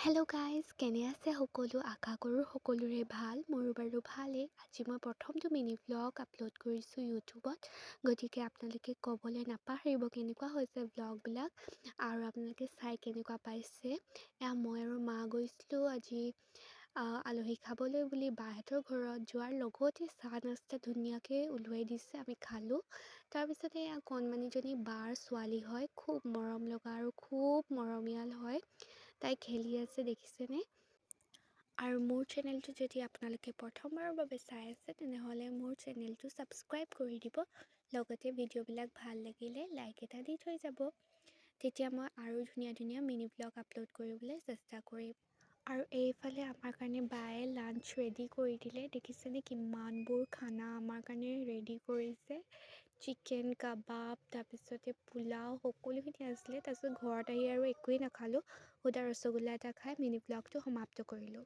Hello' guys, কেনে আছে সকলো? আশা কৰোঁ সকলোৰে ভাল। মোৰো বাৰু ভালেই। আজি মই প্ৰথমটো মিনি ভ্লগ আপলোড কৰিছোঁ ইউটিউবত, গতিকে আপোনালোকে ক'বলৈ নাপাহৰিব কেনেকুৱা হৈছে ভ্লগবিলাক আৰু আপোনালোকে চাই কেনেকুৱা পাইছে। এয়া মই আৰু মা গৈছিলোঁ আজি আলহী খাবলৈ বুলি বাহঁতৰ ঘৰত। যোৱাৰ লগতে চাহ নাস্তা ধুনীয়াকৈ ওলোৱাই দিছে, আমি খালোঁ। তাৰপিছতে এয়া কণমানিজনী বাৰ ছোৱালী হয়, খুব মৰম লগা আৰু খুব মৰমীয়াল হয়। তাই খেলি আছে দেখিছেনে? আৰু মোৰ চেনেলটো যদি আপোনালোকে প্ৰথমবাৰৰ বাবে চাই আছে তেনেহ'লে মোৰ চেনেলটো ছাবস্ক্ৰাইব কৰি দিব। লগতে ভিডিঅ'বিলাক ভাল লাগিলে লাইক এটা দি থৈ যাব। তেতিয়া মই আৰু ধুনীয়া ধুনীয়া মিনি ভ্লগ আপলোড কৰিবলৈ চেষ্টা কৰিম। আৰু এইফালে আমাৰ কাৰণে বায়ে লাঞ্চ ৰেডি কৰি দিলে। দেখিছেনে কিমানবোৰ খানা আমাৰ কাৰণে ৰেডি কৰিছে। চিকেন কাবাব, তাৰপিছতে পোলাও, সকলোখিনি আছিলে। তাৰপিছত ঘৰত আহি আৰু একোৱেই নাখালোঁ, সুদা ৰসগোল্লা এটা খাই মিনি ভ্লগটো সমাপ্ত কৰিলোঁ।